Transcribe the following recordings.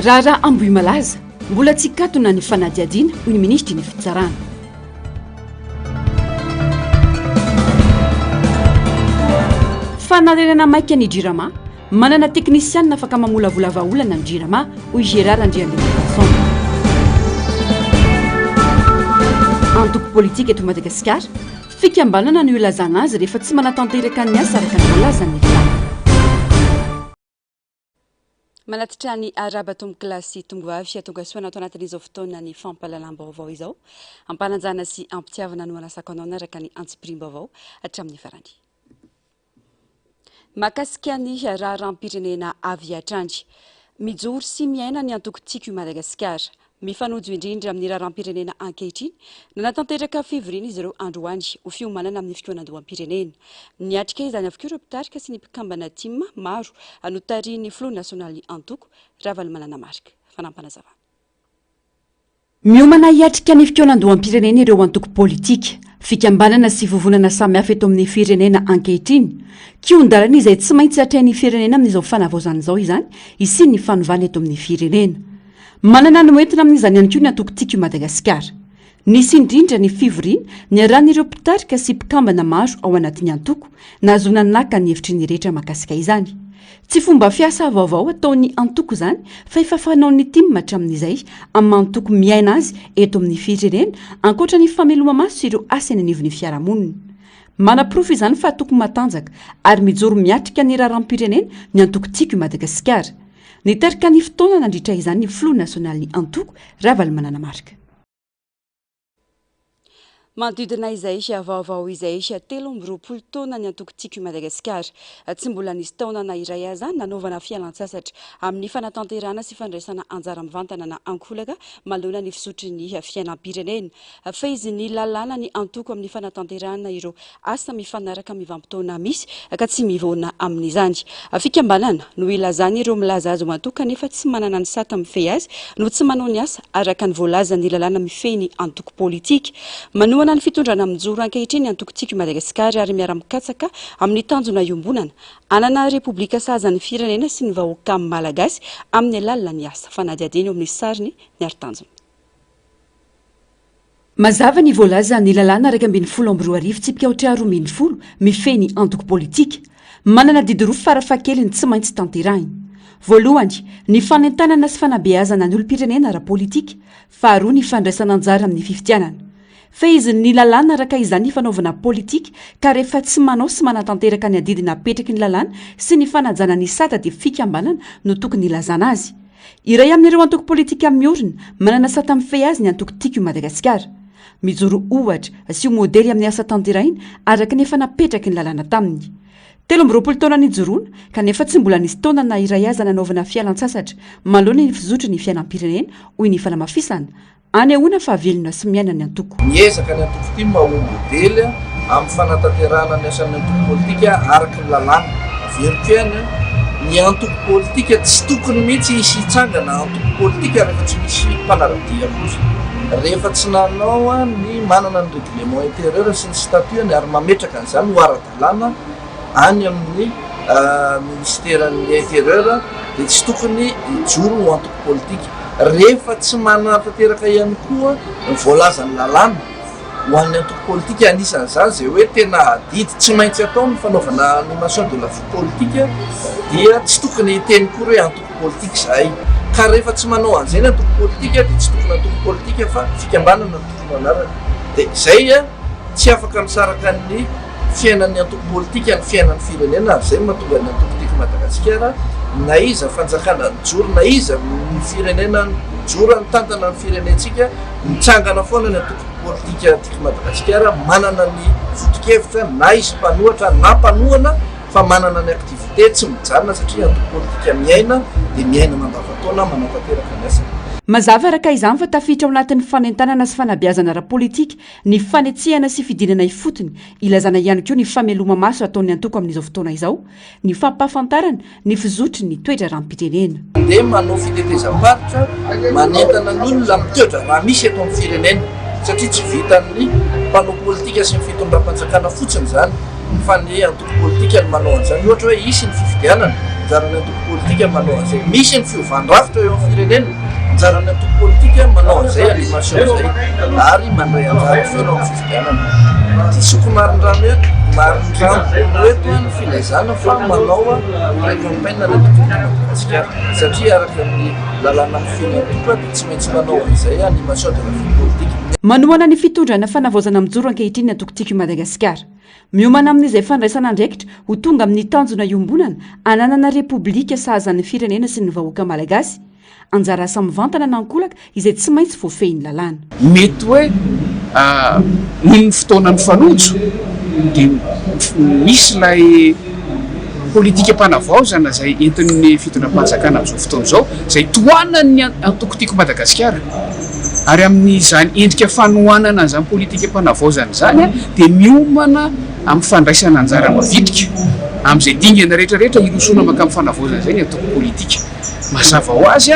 raha amboy malaza mbola tsy katona ny fanadiadiana hoy ny ministry ny fitsarana. Fanantenana maika ny jirama manana teknisianina afaka mamolavola vahaolana ny jirama hoy Gérard Andriambavilanson. Antoko politika eto Madagasikara fikambanana ny ilazana azy rehefa tsy manatanteraka ny asa araka ny volazany manatitra ny araba tombo klasy tongavy tonga soana ato anatin'izao fotoana ny fampahalalam-baovao izao ampananjana sy ampitiavana no anasako anao naraka ny antsipirim-baovao hatramin'ny farany. Mahakasika ny raharam-pirenena avy hatrandry mijoro sy miaina ny antoko-tsiky Madagasikara mifanojo indrindra amin'ny raharam-pirenena ankehitriny nanatanteraka fivoriana izy ireo androany ho fiomanana amin'ny fitoanandoham-pirenena niatrika izany avokoa ireo mpitarika sy ny mpikambana timma maro anotarian'ny Front National antoko Ravalomanana marika fanampanazava. Miomana hiatrika ny fitoanandoham-pirenena ireo antoko politika fikambanana sy vovonana samihafa eto amin'ny firenena ankehitriny kiondalana izay tsy maintsy hatrain'ny firenena amin'izao fanavaozana izao izany isiny ny fanovana eto amin'ny firenena. Manana ny hoentina amin'izany ihany koa ny antoko-tsiky Madagasikara. Nisy indrindra ny fivoriana ny aran'ireo mpitarika sy mpikambana maro ao anatin'ny antoko nazona naka ny hevitry ny rehetra mahakasika izany. Tsy fomba fiasa vaovao ataon'ny antoko izany fa efa fanaon'ny timma hatramin'izay amin'ny antoko miaina azy eto amin'ny firenena ankoatra ny fameloma-maso sy ireo asa eny anivon'ny fiarahamonina. Manaprofo izany fa atoko matanjaka ary mijoro miatrika ny raharam-pirenena ny antoko-tsiky Madagasikara. Nitarika ny fotoana nandritra izany ny Front National antoko Ravalomanana marika. Manodidina izay vaovao izay 13 taona ny antoko-tsiky Madagasikara tsy mbola nisy taonana iray azany nanaovana fialan-tsasatra amin'ny fanatanterahana sy fandraisana anjara mivantana na ankolaka manoloana ny fisotry ny fiainam-pirenena fa izy ny lalàna ny antoko amin'ny fanatanterahana ireo asa mifanaraka mivampitaona misy ka tsy mivoana amin'izany. Fikambanana no ilazany ireo milaza azy mantoka nefa tsy manana ny sata mifehy azy no tsy manao ny asa araka ny voalazan'ny lalàna mifehy ny antoko politika. Ny fitondrana mijoro ankehitriny antoko-tsiky Madagasikara ary miara-mikatsaka amin'ny tanjona iombonana anana Repoblika sahazan'ny firenena sy ny vahoaka malagasy amin'ny alalina ny asa fanadiadiana amin'ny sariny ny ari-tanjona. Mazava ny voalaza ny lalàna 240 tsipika 240 mifehy ny antoko politika manana didy roa farafahakeliny tsy maintsy tanterahiny. Voalohany ny fanentanana sy fanabeazana ny olom-pirenena ara-politika, faharoa ny fandraisana anjara amin'ny fifitianana. Fa izy ny lalàna araka izany fanaovana politika ka rehefa tsy manao sy manatanteraka ny adidina apetraky ny lalàna sy ny fanajana ny sata dia fikambanana no tokony ilazana azy. Iray amin'ireo antoko politika miorina manana sata mifehy azy ny antoko-tsiky Madagasikara. Mijoro ohatra sy modely amin'ny asa tanterahina araka ny efa napetraky ny lalàna taminy. 13 taona nijoroana kanefa tsy mbola nisy taona na iray aza nanaovana fialan-tsasatra manoloana ny fizotry ny fiainam-pirenena hoy ny fanamafisana. Any ahoana fa avelona sy miaina ny antoko. Niezaka ny antoko ity maho modely amin'ny fanatanterahana ny asan'ny antoko politika araka ny lalàna. Averiko ny antoko politika tsy tokony mihitsy hisy hitsangana antoko politika rehefa tsy misy mpanaradia kosa. Rehefa tsy nanao ny manana ny règlement intérieur sy ny statuany ary mametraka an'izany ho ara-dalàna any amin'ny ministèran'ny intérieur dia tsy tokony hijoro ho antoko politika. Rehefa tsy manatanteraka ihany koa ny voalazan'ny lalàna ho an'ny antoko politika anisan'izany izay hoe tena adidy tsy maintsy atao ny fanaovana animation de la vie politika dia tsy tokony hiteny koa hoe antoko politika izay. Ka rehefa tsy manao an'izay antoko politika dia tsy tokony antoko politika fa fikambanana ny tokony anarana. Dia izay tsy afaka misaraka ny fiainan'ny antoko politika ny fiainan'ny firenena ary izay mahatonga ny antoko-tsiky Madagasikara na iza fanjakana nijoro na iza ny firenena nijoro ny tantana ny firenentsika mitsangana foana ny antoko politika tsiky Madagasikara manana ny foto-kevitra na izy mpanohatra na mpanohana fa manana ny aktivité tsy mijanona satria antoko politika miaina dia miaina mandavan-taona manatanteraka ny asa. Mazava araka izany fa tafiditra ao anatin'ny fanentanana sy fanabeazana ara-politika ny fanetsehana sy fidinana ifotony ilazana ihany koa ny fameloma-maso ataon'ny antoko amin'izao fotoana izao ny fampahafantarana ny fizotry ny toetra rahampitenena. Dia manao fitetezam-paritra manentana ny olona mitoetra raha misy eto amin'ny firenena satria tsy vitan'ny mpanao politika sy ny fitondram-panjakana fotsiny izany fa ny antoko politika ny manao an'izany ohatra hoe hisy ny fifidianana Anjarany antoko politika manao an'izay. Misy ny fiovandrafitra eo amin'ny firenena. Anjarany antoko politika manao an'izay animation zay ary mandray anjara feno amin'ny fifidianana. Ty sokomarindrano eto ny filazana fa manao ilay campagne natokana Madagasikara satria araka amin'ny lalàna fianatoka dia tsy maintsy manao an'izay animation de la vie politique. Manohana ny fitondrana fanavaozana mijoro ankehitriny atokotiko Madagasikara. Miomana amin'izay fandraisana andraikitra ho tonga amin'ny tanjona iombonana ananana repoblika sahazan'ny firenena sy ny vahoaka malagasy. Anjara asa mivantana nankolaka izay tsy maintsy voafehiny lalàna. Mety hoe ny fotoana ny fanojo dia misy ilay politika mpanavaozana izay entin'ny fitondram-panjakana amin'izao fotoana izao izay tohanany atokotiko Madagasikara. Ary amin'izany endrika fanohanana izany politika mpanavaozana izany dia miomana amin'ny fandraisana anjara mavitrika amin'izay dingana rehetrarehetra irosona maka amin'ny fanavaozana izay ny atoko politika. Mazava ho azy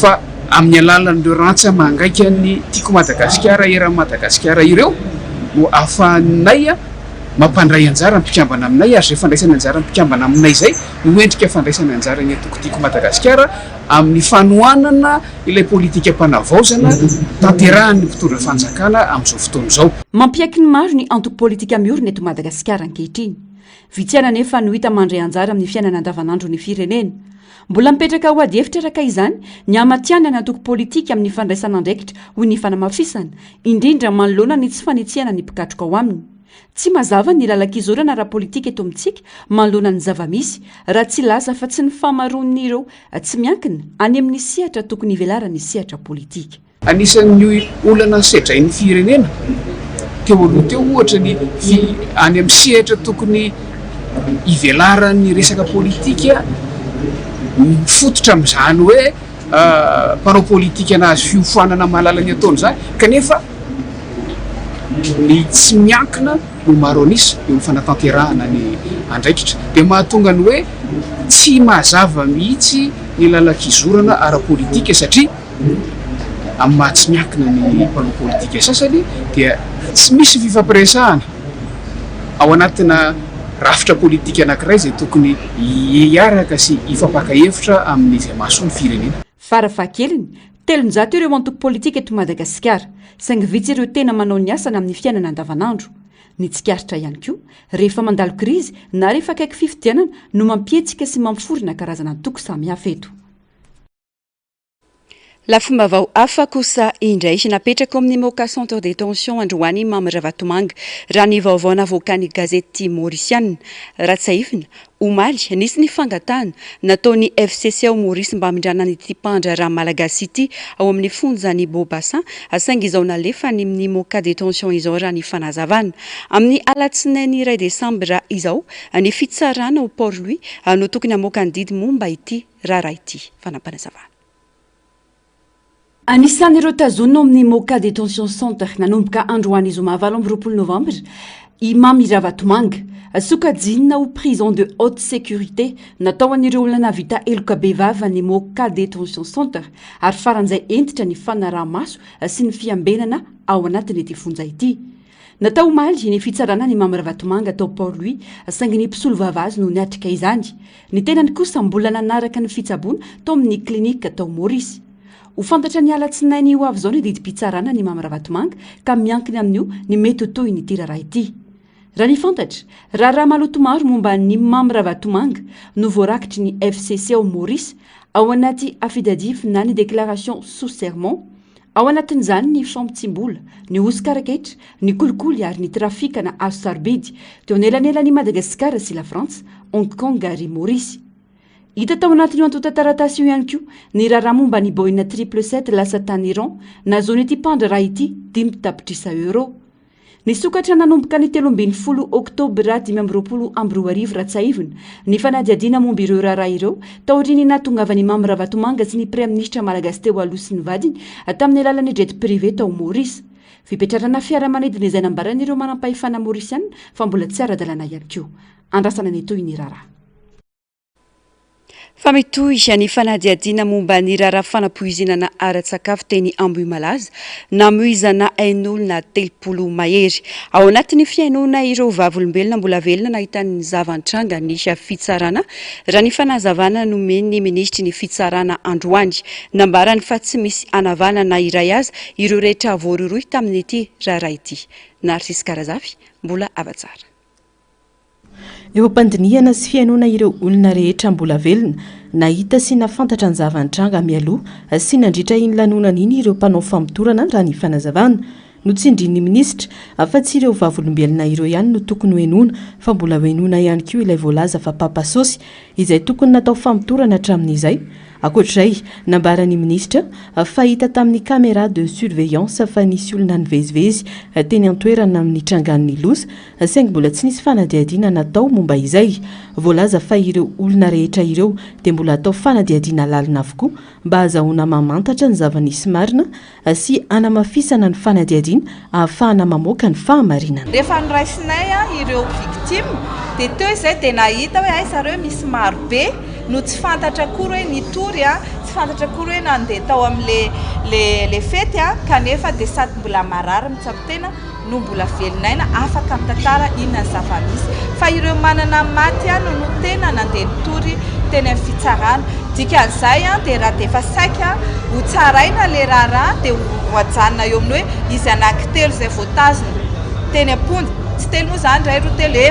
fa amin'ny alalan'ireo rantsa mangaika ny tiako Madagasikara eran'ny Madagasikara ireo no ahafahanay mampandray anjara mpikambana aminay ary izay fandraisana anjara mpikambana aminay izay no endrika fandraisana anjara ny atokotiko Madagasikara amin'ny fanohanana ilay politika mpanavaozana tanterahan'ny mpitondra fanjakana amin'izao fotoana izao. Mampiaiky ny maro ny antoko politika miorina eto Madagasikara ankehitriny. Vitsiana nefa no hita mandray anjara amin'ny fiainana andavanandro ny firenena. Mbola mipetraka ho ady hevitra araka izany ny amatiana ny antoko politika amin'ny fandraisana andraikitra ho ny fanamafisana, indrindra manoloana ny tsy fanitsiana ny mpikatroka ao aminy. Tsy mazava ny lalakizorana raha politika eto amintsika manoloana ny zavamisy raha tsy lasa fa tsy ny famaroan'ireo tsy miankina any amin'ny sehatra tokony ivelarany sehatra politika. Anisan'ny olana sedrain'ny firenena teo aloha teo ohatra ny any amin'ny sehatra tokony ivelaran'ny resaka politika mifototra amin'izany hoe mpanao politika anazy fiofanana mahalalany ataony izany kanefa ny tsy miankina no maro anisa eo amin'ny fanatanterahana ny andraikitra dia mahatonga ny hoe tsy mazava mihitsy ny lalakizorana ara-politika satria amin'ny maha tsy miankina ny mpanao politika sasany dia tsy misy fifampiresahana ao anatina rafitra politika anankiray izay tokony hiaraka sy hifampaka-hevitra amin'izay mahasoa ny firenena. Farafahakeliny, 700 ireo antoko politika eto Madagasikara, saingy vitsy ireo tena manao ny asana amin'ny fiainana andavanandro. Ny tsikaritra ihany koa, rehefa mandalo krizy na rehefa akaiky fifidianana no mampietsika sy mampiforona karazana antoko samihafa eto. Lafomba vao hafa kosa indray napetraka amin'ny moka centre de tension androany Mamy Ravatomanga raha ny vaovao navoakan'ny gazety Mauricienne Ratsaifina omaly nisy ny fangatahana nataon'ny FCC ao Maurice mba hamindrana n'ity mpandra raha malagasy ity ao amin'ny fonjany Beaubassin saingy izao nalefa ny amin'ny moka de tension izao raha ny fanazavana amin'ny alatsinainy 2 Desambra izao ny fitsarana au Port-Louis no tokony hamoaka ny didy momba ity raha ity fanampanazavana. Anisan'ireo tazonina amin'ny moka de tension centre nanomboka androany zoma 20 Novambra i Mamy Ravatomanga sokajinina ho prison de haute sécurité natao an'ireo olona navita eloka bevava ny moka de tension centre ary faran'izay entitra ny fanaraha-maso sy ny fiambenana ao anatin'ity fonja ity. Natao omaly ny fitsarana ny Mamy Ravatomanga tao Port-Louis saingy ny mpisolo vavazy no niatrika izany. Ny tenany kosa mbola nanaraka ny fitsaboana tao amin'ny klinika tao Maurice. Ho fantatra ny alatsinainy io avy izao ny didim-pitsarana ny Mamy Ravatomanga ka miankina amin'io ny mety ho toy ny tiraraha ity. Raha ny fantatra, raha maloto maro momba ny Mamy Ravatomanga no voarakitry ny FCC ao Maurice ao anaty affidavit na ny déclaration sous serment, ao anatin'izany ny fampitsimbola, ny osikarakehitra, ny kolikoly ary ny trafika na azo sarobidy teo anelanelany Madagasikara sy la France, Hong Kong ary Maurice. Hita tao anatin'io antota taratasy io ihany koa ny raharaha momba ny Boeing 777 lasa tany Iran na zony ity mpandra raha ity 5 tapitrisa euro. Ny sokatra nanomboka ny 13 Oktobra 2022 Ratsaivina ny fanadiadiana momba ireo raharaha ireo taoriny natongavany Mamy Ravatomanga sy ny praiministra malagasy teo aloha sy ny vadiny tamin'ny alalan'ny jet privé tao Maurice. Fipetrarana fiaramanidina izay nambaran'ireo manampahefana Mauricienne fa mbola tsy ara-dalàna ihany koa. Andrasana ny toy ny raharaha. fa mitoy ny fanadiadiana momba ny raharaha fanapoizinana ara-tsakafo teny Ambohimalaza namoizana ain'olona 30 mahery ao anatin'ny fiainona ireo vavolombelona mbola velona nahitany zavantranga ny fitsarana raha ny fanazavana nomeny ministry ny fitsarana Androany nambarany fa tsy misy anavanana iray aza ireo rehetra voaroroy tamin'ity raharaha ity. Narcisse Karazafy mbola avatsara. Eo am-pandinihana sy fiainona ireo olona rehetra mbola velona nahita sy nafantatra ny zavantranga mialoha sy nandritra iny lanonana iny ireo mpanao famotorana raha ny fanazavana notsindrin'ny ministra afa tsy ireo vavolombelona ireo ihany no tokony hoenona fa mbola hoenona ihany koa ilay voalaza fa papasosy izay tokony natao famotorana hatramin'izay. Ankoatr'izay nambaran'ny ministra fahita tamin'ny caméra de surveillance fa nisy olona nivezivezy teny an-toerana amin'ny trangan'ny losa saingy mbola tsy nisy fanadiadiana natao momba izay. Voalaza fa ireo olona rehetra ireo dia mbola atao fanadiadiana lalina avokoa mba azahoana mamantatra ny zava-nisy marina sy anamafisana ny fanadiadiana ahafahana mamoaka ny fahamarinana. Rehefa niraisinay ireo victime dia teo izay dia nahita hoe zareo misy maro be no tsy fantatra kory hoe nitory tsy fantatra kory hoe nandeha tao amin'le fety kanefa dia sady mbola marary mitsabo-tena no mbola velonaina afaka mitantara inona ny zava-misy fa ireo manana maty no tena nandeha nitory teny amin'ny fitsarana dikan'izay dia raha dia efa saika ho tsaraina le raharaha dia hoajanona eo amin'ny hoe izy anankitelo izay voatazona teny am-ponja tsy telo moa izany ray roa telo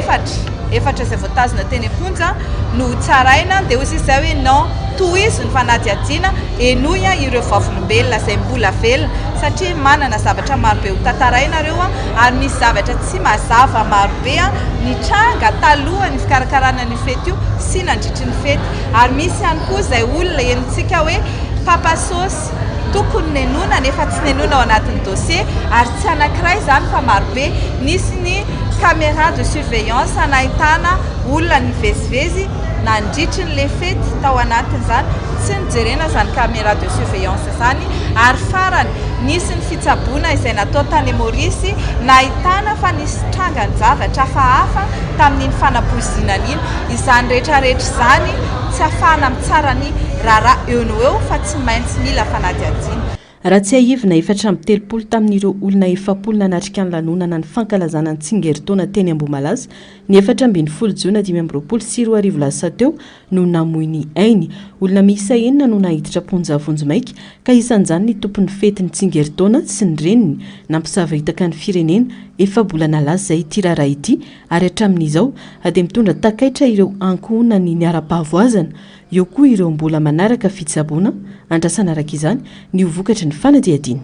efatra izay voatazona teny am-ponja no tsaraina dia ozy izay hoe non tohizo ny fanadiadiana enoy ireo vavolombelona izay mbola velona satria manana zavatra marobe ho tantaraina ireo ary misy zavatra tsy mazava marobe ny tranga taloha ny fikarakarana ny fety io sy nandritry ny fety ary misy ihany koa izay olona enitsika hoe papasosy tokony nenona nefa tsy nenona ao anatin'ny dossier ary tsy anankiray izany fa marobe nisy ny caméra de surveillance nahitana olona nivezivezy nandritry ny le fety tao anatin'izany tsy nijerena izany caméra de surveillance izany ary farany nisy ny fitsaboana izay natao tany Maurice nahitana fa nisy trangany zavatra hafa tamin'iny fanapoizinana iny izany rehetrarehetra izany tsy ahafahana mitsara ny raharaha eo no eo fa tsy maintsy mila fanadiadiana. Raha tsy ahivina efatra amby 30 tamin'ireo olona 70 natrika ny lanonana ny fankalazana ny tsingeritaona teny Ambohimalaza ny 14 Jona 2024 teo no namoy ny ainy olona miisa 9 no nahiditra ponja vonjomaika ka isan'izany ny tompon'ny fety ny tsingeritaona sy ny reniny nampisava hitaka ny firenena efa bola nalaza izay ity raharaha ity ary hatramin'izao dia mitondra takaitra ireo ankohona ny ara-pahavoazana eo koa ireo mbola manaraka fitsaboana andrasana araka izany ny vokatry ny fanadiadiana.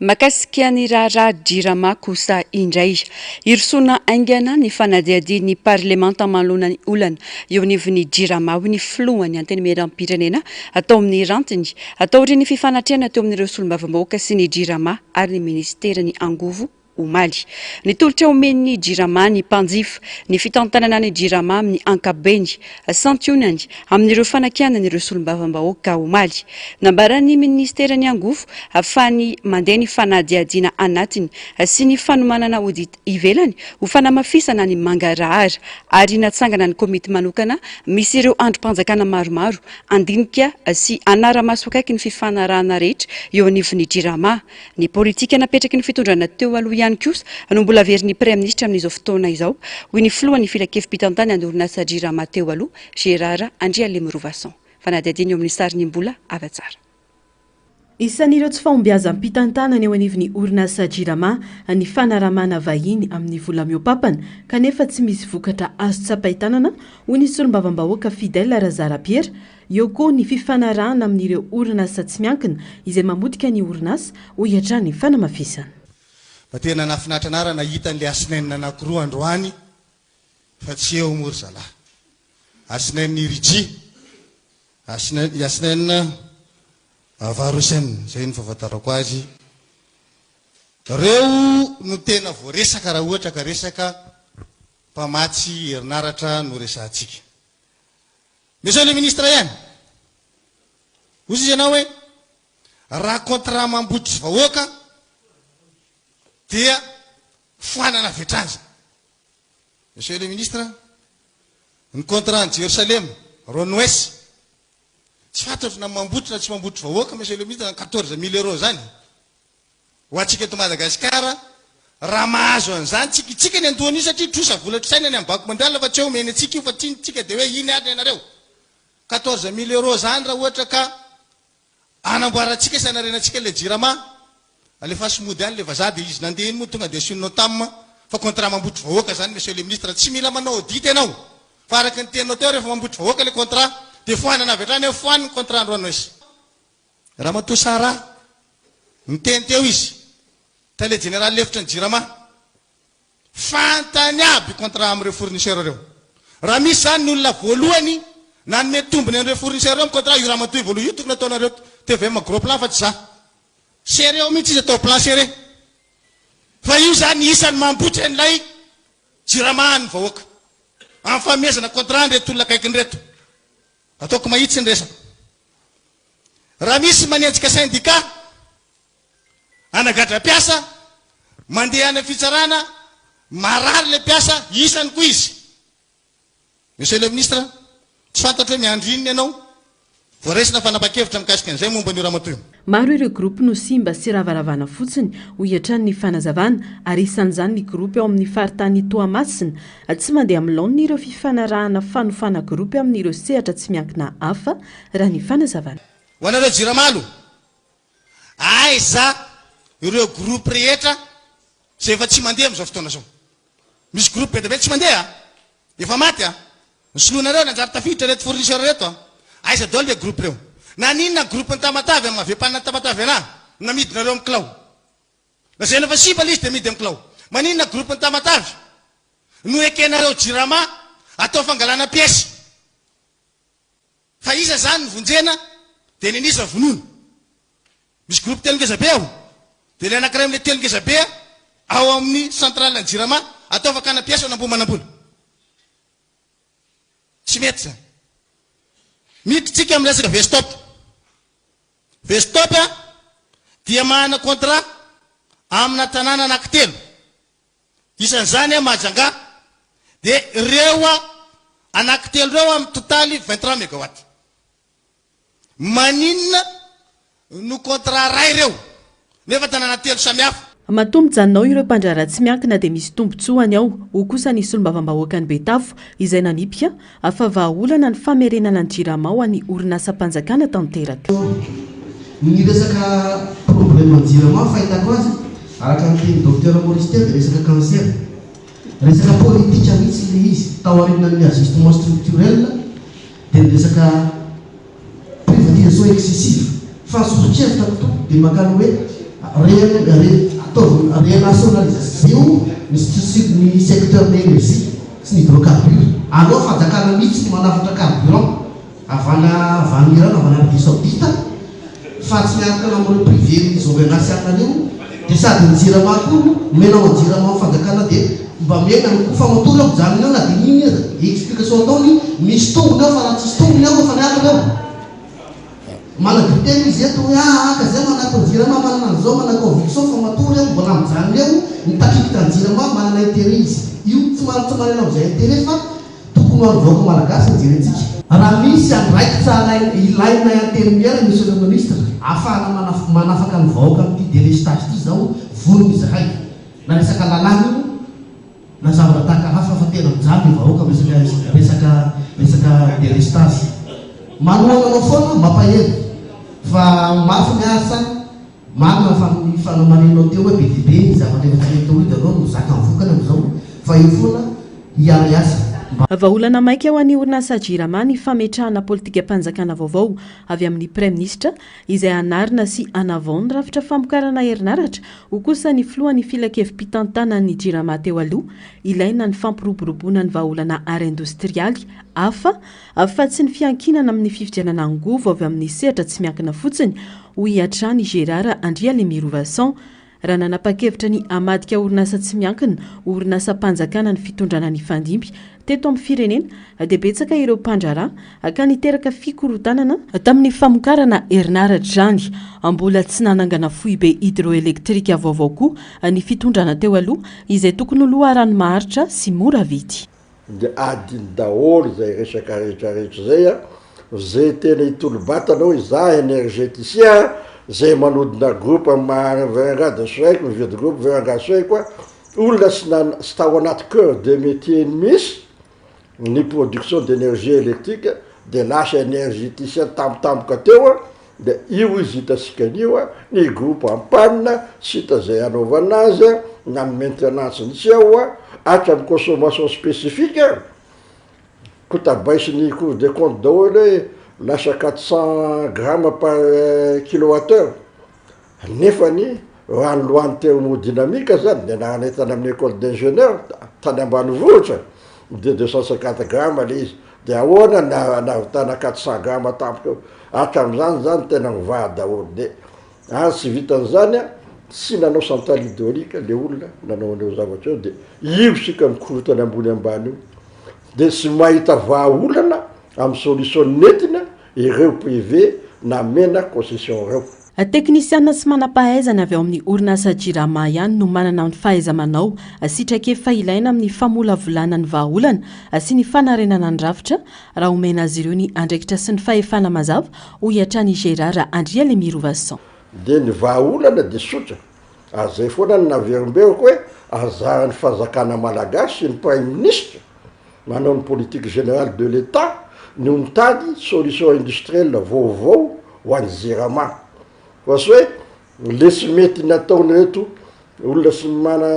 Makasika ny raharaha Jirama kosa indray irsona aingana ny fanadiadiany parlemanta manoloana ny olana eo anivon'ny Jirama ho ny filohany anteny meram-pirenena atao amin'ny rantiny atao ry ny fifanatrehana teo amin'ireo solombavambahoaka sy ny Jirama ary ny ministerany Angovo Omaly. Ny tolotra omen'ny Jirama ny mpanjifa ny fitantanana ny Jirama amin'ny ankabeny santionany amin'ireo fanakianana ireo solombavambahoaka Omaly. Nambaran'ny ministerany Angovo afahany mandeha ny fanadiadiana anatiny sy ny fanomanana audit ivelany ho fanamafisana ny mangarahara ary natsangana ny komity manokana misy ireo androm-panjakana maromaro andinika sy anara-maso akaiky ny fifanarahana rehetra eo anivon'ny Jirama. Ny politika napetraky ny fitondrana teo aloha ihany kosa no mbola averin'ny Premier Ministra amin'izao fotoana izao hoy ny filohan'ny filakevim-pitantany andorinasa Jirama teo aloha Gérard Andrialemorovason. Fanadiadiana eo amin'ny sariny mbola avatsara. Isan'ireo tsy fahombiazam-pitantanana eo anivon'ny orinasa Jirama ny fanaramana vahiny amin'ny vola miopapana kanefa tsy misy vokatra azo tsapahitanana hoy ny solombavambahoaka Fidèle Razarapiera eo koa ny fifanarahana amin'ireo orinasa tsy miankina izay mamotika ny orinasa ho hiatrany fanamafisana. Tena nafinatra anara nahita an'le asinainina anankiroa androany fa tsy eo mory zalahy. Asinain'ny Riji, asinainina Varosen, zay ny fahafantarako azy. Reo no tena voaresaka raha ohatra ka resaka mpamatsy herinaratra no resantsika. Monsieur le ministre ihany, ozy izy ianao hoe raha contrat mambotry vahoaka dia foanana vetraza. Monsieur le ministre, ny contrat de Jérusalem Ronoes tsy fantatro na mambotra tsy mambotra vahoaka monsieur le ministre 14 000 € zany ho atsika eto Madagasikara raha mahazo an'izany tsika ny andohany io satria trosa vola trosaina ny ambako mandrala fa tsy eo meny atsika io fa tsika dia hoe iny ary ianareo 14 000 € zany raha ohatra ka anamboarantsika sanarenantsika le jirama alefa somody any le vazady izy nandeha iny moa tonga dia asinonao tamina fa contrat mambotra vahoaka zany monsieur le ministre tsy mila manao audit ianao fa araky ny teninao teo rehefa mambotra vahoaka le contrat dia foanana avy hatrany hoe foaniny contrat androano izy raha matoa sara miteny teo izy tale général lefitra ny jirama fantany aby contrat amin'ireo fournisseur reo raha misy zany ny olona voalohany nanome tombony an'ireo fournisseur reo amin'ny contrat io raha matoa voaloha io tokony ataonareo TVM gros plan fa tsy za sereo mihitsy izy atao plan seré fa io zany isany mambotra an'ilay jirama ny vahoaka amin'ny famezana contrat nreto olona kaiky ny reto ataoko mahitsy ny resaka raha misy manenjika syndicat anagatra piasa mandeha ana fitsarana marary le piasa isany koa izy monsieur le ministre tsy fantatra hoe miandro inony ianao voaresina fanapa-kevitra mikasika an'izay momba ny raha matoy maro ireo groupe no simba sy ravaravana fotsiny ho hiatrany ny fanazavana ary isan'izany ny groupe ao amin'ny faritany Toamasina tsy mandeha amin'ny laoniny ireo fifanarahana fanofana groupe amin'ireo sehatra tsy miankina hafa raha ny fanazavana ho anareo jiramalo aiza ireo groupe rehetra zay efa tsy mandeha amin'izao fotoana zao misy groupe be dia be tsy mandeha efa maty ny solonareo nanjary tafiditra reto fournisseur reto aiza daholo le groupe reo na ninona groupe ny tamatavy amin'ny avem-panina ny tamatavy ana namidinareo amin'ny kilao na zay nafa sipa izy dia midy amin'ny kilao maninona groupe ny tamatavy no ekenareo jirama atao fangalana pièce fa iza zany ny vonjena dia ninisa vonono misy groupe telongezabe ao dia le anankiray amin'le telongezabe ao amin'ny centrale ny jirama atao fakana pièce ao nambomanambola tsy mety zany miditsika amin'ny resaka vestop vestop dia mahana contrat amina tanàna anankitelo isan'izany Mahajanga dia reo anankitelo reo amin'ny totaly 23 mégawatt maninona no contrat ray reo nefa tanàna telo samihafa matombo janonao ireo mpandrara tsy miankina dia misy tombotsoany ao ho kosa ny solombavambahoaka ny Betafo izay nanipika afa vahaolana ny famerenana ny jirama ao any orinasam-panjakana tanteraka ny resaka problème ny jirama fahitako azy araka ny teny docteur Maurice Ter dia resaka cancer resaka politika mihitsy le izy tao aorianan'ny ajustement structurel dia ny resaka privatisation excessive fahasosotriana tokoto dia makano hoe renationalisation ny secteur d'énergie sy ny hydrocarbure alao fanjakana mihitsy ny manafatra carburant avana Iran avana Arabie Saoudite fa tsy miaraka amin'ireo privé zao national io dia sady ny jirama koa menao ny jirama fanjakana dia mba mena koa famatory ao janony ao na dia iny explication ataony misy tombony ao fa raha tsisy tombony ao fa niakana ao managriteny izy eto hoe aka zay manako ny jirama manana an'izao manako conviction fa matory ao mbola mijanony ao mitakikita ny jirama manana intérêt izy io tsy manana amin'izay intérêt fa tokony arovaoko malagasy ny jerentsika raha misy andraiky tsara ilaina intérimaire monsieur le ministre ahafahana manafaka ny vahoaka amin'ity délestage ity zao vonony izy hay na resaka lalàna io na zavatra tahaka hafa fa tena mijaly ny vahoaka resaka délestage manoananao foana mampahely fa mafy miasa marina ny fanamaninao teo hoe bedibe zavatra efa teo dia anao no zaka mivokana amin'izao fa io foana hiariasa vahaolana maika ao any orinasa jirama ny fametrahana politika mpanjakana vaovao avy amin'ny prime ministre izay anarina sy anavao ny rafitra famokarana herinaratra ho kosa ny filohan'ny filakevim-pitantana ny jirama teo aloha ilaina ny fampiroboroboana ny vahaolana ary industrialy fa tsy ny fiankinana amin'ny fifidianana angovo avy amin'ny sehatra tsy miankina fotsiny ho hiatrany Gérard Andrialemirovason raha nanapa-kevitra ny amadika orinasa tsy miankina orinasa mpanjakana ny fitondrana ny fandimby teto amin'ny firenena dia betsaka ireo mpandrara ka niteraka fikorotanana tamin'ny famokarana herinaratra zany mbola tsy nanangana foibe hydroelektrika vaovao koa ny fitondrana teo aloha izay tokony ho loharano maharitra sy mora vidy de adiny daholo zay resaka rehetrarehetra zay a zay tena hitolobatana hoe za énergéticien zay manodina groupe Véranga Soaiko mividy groupe Véranga Soaiko olona sy tao anaty cœur de métier misy ny production d'énergie électrique de lasa énergéticien tampotampoka teo a de io izy hitasika an'io a ny groupe ampanina sy hita zay anaovana azy a na ny maintenance nisy ao a hatramy consommation spécifique ko tabaisiny cour de compte daholo hoe lasa 400 grammes par kilowattheure nefany anolohany thermodynamique zany de nanetana amin'ny école d'ingénieur tany ambanivohitra de 250 grammes le izy de ahoana navitana 400 grammes tampoka hatram'izany zany tena mivaha daholo de sy vitan'izany a sy nanao centrale hydraulique le olona nanao an'io zavatra io de io sika mikorotany ambony ambany io de sy mahita vahaolana amin'ny solution nentina ireo privé namena concession reo. Teknisiana sy manam-pahaizana avy ao amin'ny orinasa Jirama ihany no manana ny fahaiza-manao sitrake efa ilaina amin'ny famolavolana ny vahaolana sy ny fanarenana ny rafitra raha omena azy ireo ny andraikitra sy ny fahefana mazava ho iatrany Gérard Andria Lemirovasan. De ny vahaolana de sotra azay foana ny naverimberiko hoe azarany fazakana malagasy sy ny prime ministre manao ny politique générale de l'État no mitady solution industrielle vaovao ho an'ny Jirama. Fa sy hoe le sy mety nataony reto olona sy mana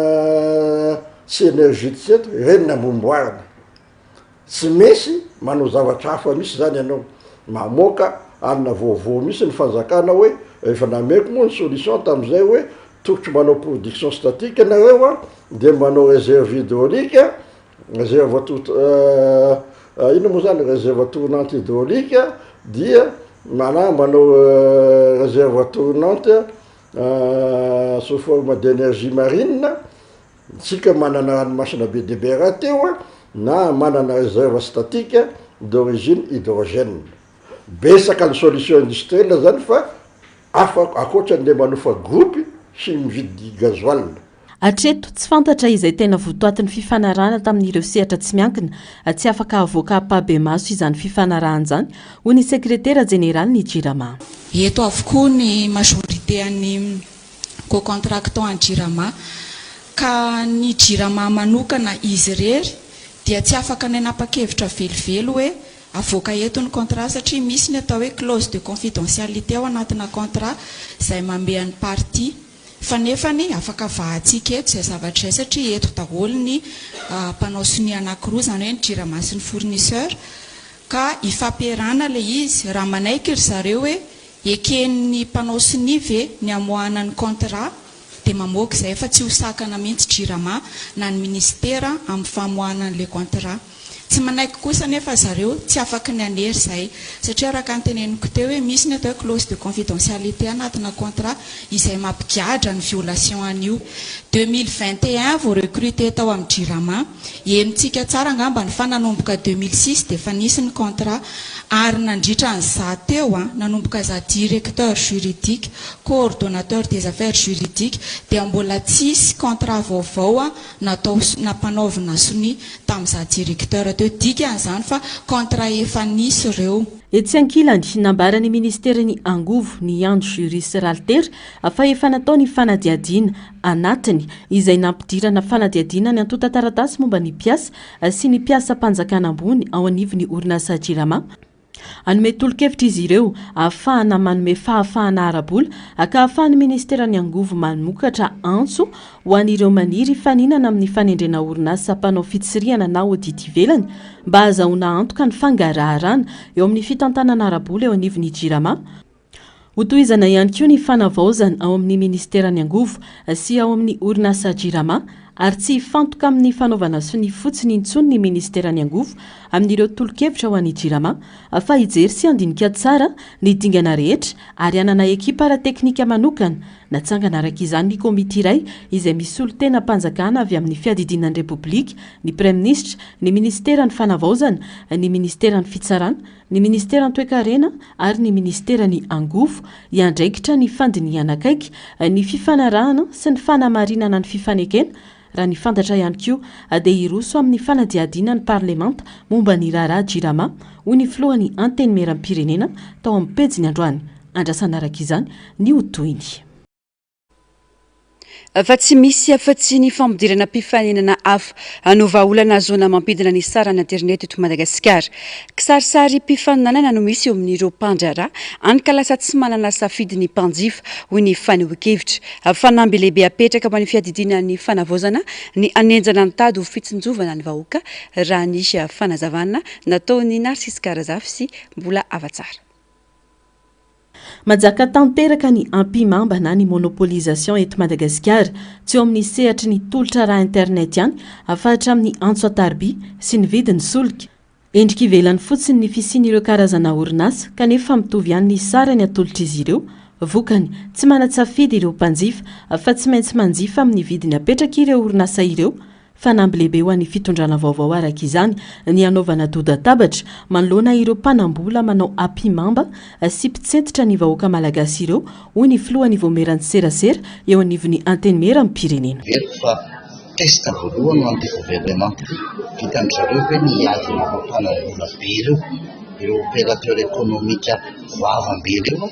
sy énergéticien reny namomboarina sy mesy manao zavatra hafa misy zany ianao mamoaka anina vaovao misy ny fanjakana hoe efa nameko moa ny solution tam'izay hoe tokotry manao production statique nareo a de manao réserve hydraulique réserve ino moa zany réserve tournante hydraulique dia manao réserve tournante sous forme d'énergie marine tsika manana ranomasina be debe raha teo a na manana réserve statique d'origine hydrogène besaka ny solution industrielle zany fa akoatran'le manofa groupe sy mividy gasoil. Atreto tsy fantatra izay tena votoatin'ny fifanarahana tamin'ireo sehatra tsy miankina tsy afaka avoaka apabe-maso izany fifanarahana zany hoy ny sekretera jeneraly ny Jirama. Eto avokoa ny majorité an'ny co-contractant any Jirama ka ny Jirama manokana izy rery dia tsy afaka ny anapa-kevitra velivelo hoe avoaka eto ny contrat satria misy ny atao hoe clause de confidentialité ao anatina contrat izay mambean'ny partie fa nefany afaka vahatsika eto izay zavatra izay satria eto daholo ny mpanao sonia anankiroa zany hoe ny Jirama sy ny fournisseur ka ifampiarahana le izy raha manaiky ry zareo hoe eken'ny mpanao sonia ve ny amoahana ny contrat de mamoaka izay fa tsy hosakana mihitsy Jirama na ny ministera amin'ny famoahana le contrat. Tsy manaiky kosa nefa zareo tsy afaka ny anery zay satria raha ny teneniko teo hoe misy ny atao clause de confidentialité anatina contrat izay mampigadra ny violation an'io. 2021 vao recruté tao amin'ny Jirama henontsika tsara angamba ny fa nanomboka 2006 de fa nisy ny contrat ary nandritra ny za teo nanomboka za directeur juridique coordonnateur des affaires juridiques dia mbola tsisy contrat vaovao natao nampanaovina soni tamin'iza directeur teo dika an'izany fa contrat efa nisy ireo. Etsy ankilany nambarany ministerany Angovo ny Andro Juris Ralter fa efa natao ny fanadiadiana anatiny izay nampidirana fanadiadiana ny antota taratasy momba ny mpiasa sy ny mpiasa mpanjakana ambony ao anivon'ny orinasa Jirama. Anome tolo-kevitra izy ireo ahafahana manome fahafahana arabola ka ahafahan'ny ministerany Angovo manokatra antso ho an'ireo maniry faninana amin'ny fanendrena orinasa mpanao fitsiriana na audit ivelany mba ahazahoana antoka ny fangaraharaana eo amin'ny fitantanana arabola eo anivon'ny Jirama. Hotohizana ihany koa ny fanavaozana ao amin'ny ministerany Angovo sy ao amin'ny orinasa Jirama ary tsy fantoka amin'ny fanaovana sy ny fotsiny intsony ny ministerany Angovo amin'ireo tolo-kevitra ho an'ny Jirama fa hijery sy andinika tsara ny dingana rehetra ary anana ekipa ara-teknika manokana natsangana araka izany ny komity iray izay misy olo-tena mpanjakana avy amin'ny fiadidinan'ny Repoblika, ny Prime Ministre, ny ministerany fanavaozana, ny ministerany fitsarana, ny ministerany toe-karena ary ny ministerany Angovo hiandraikitra ny fandiniana akaiky ny fifanarahana sy ny fanamarinana ny fifanekena raha ny fantatra ihany koa dia iroso amin'ny fanadiadiana ny parlemanta momba ny raharaha jirama hoy ny filohany anteny meram-pirenena tao amin'ny pejiny androany andrasana araka izany ny otoiny. Fa tsy misy afa-tsy ny famodirana mpifaninana hafa anova olana zona mampidina ny sarany internet eto Madagasikara. Kisarisary mpifaninanana no misy eo amin'ireo mpandraharaha any ka lasa tsy manana safidy ny mpanjifa hoy ny fanehoan-kevitra. Fanamby lehibe apetraka ho an'ny fiadidiana ny fanavaozana ny anenjana ny tady ho fitsinjovana ny vahoaka raha nisy fanazavana nataony Narcisse Karazafy sy mbola avatsara. Majaka tanteraka ny ampimamba na ny monopolisation eto Madagasikara tsy eo amin'ny sehatry ny tolotra raha internet ihany afahatra amin'ny antso atarby sy ny vidiny solika. Endrika ivelany fotsiny ny fisian'ireo karazana orinasa kanefa mitovy ihany ny sarany atolotra izy ireo. Vokany tsy manatsafidy ireo mpanjifa fa tsy maintsy manjifa amin'ny vidiny apetraka ireo orinasa ireo. Fanamby lehibe ho an'ny fitondrana vaovao araka izany ny anaovana doda-tabatra manoloana ireo mpanambola manao ampimamba sy mpitsentitra ny vahoaka malagasy ireo hoy ny filohany voamerany serasera eo anivon'ny anteny meram-pirenena. Fa testa voalohany ho an'ity gouvernement vita amin'izareo hoe ny ady mpanambola be ireo opérateur économique vavambe ireo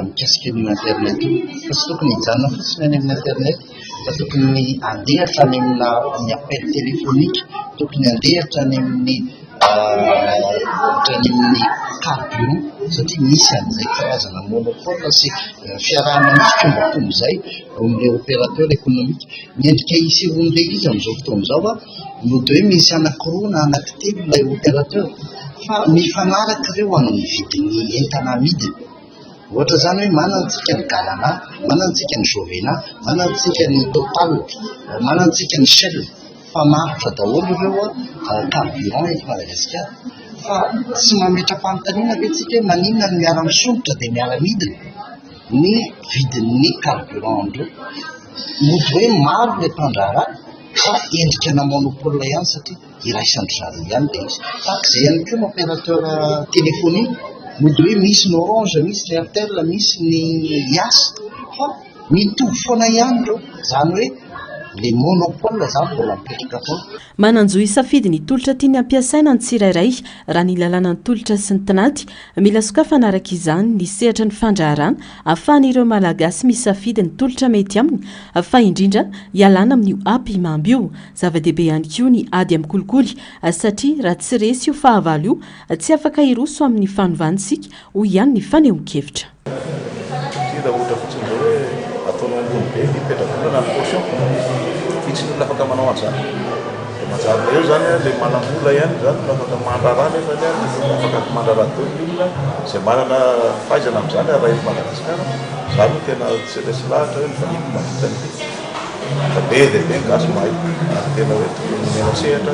mikasika ny internet fa tsy tokony hijanona fotsiny any amin'ny internet fa tokony andehatra any amina ny appel téléphonique tokony andehatra any amin'ny carburant satria misy an'izay karazana monopole sy fiarahana ny fitombatombo izay amin'ilay opérateur économique miendrika isehoany rehetra izy amin'izao fotoana izao no dia hoe misy anankiroa na anankitelo ilay opérateur fa mifanaraka ireo amin'ny vidiny entana amidiny. Ohatra zany hoe manantsika ny Galana, manantsika ny Jovena, manantsika ny Total, manantsika ny Shell, fa marotra daholo ireo carburant eto Madagasikara. Fa tsy mametra-panontaniana ve tsika maninona ny miara-misolotra dia miara-midina ny vidin'ny carburant andreo. Mody hoe maro ilay mpandraharaha fa endrikana monopole ihany satria iraisandry zareo ihany dia izy. Takizay ihany koa ny opérateur téléphonique. Mody hoe misy ny Orange, misy ny Airtel, misy ny Yas, fa mitovy foana ihany reo. Zany hoe le monopole zany mbola mipetraka foana. Mananjo isafidy ny tolotra tiany ampiasaina ny tsirairay raha ny lalàna ny tolotra sy ny tinady mila sokafana araka izany ny sehatra ny fandraharana ahafahan'ireo malagasy misafidy ny tolotra mety aminy fa indrindra ialana amin'io ampimamby io. Zava-dehibe ihany koa ny ady amin'ny kolikoly satria raha tsy resy io fahavalo io tsy afaka iroso amin'ny fanovantsika hoy ihany ny fanehoan-kevitra. Fitsiny afaka manao an'izany mazava eo zany le manambola ihany zany afaka mandraraha nefa afaka mandraraha teo ny olona izay manana fahaizana amin'izany raha eto Madagasikara zany no tena tsy resy lahatra hoe nyfanimby mahavita ny fa be dia be gasy mahay ary tena hoe tokony mena sehatra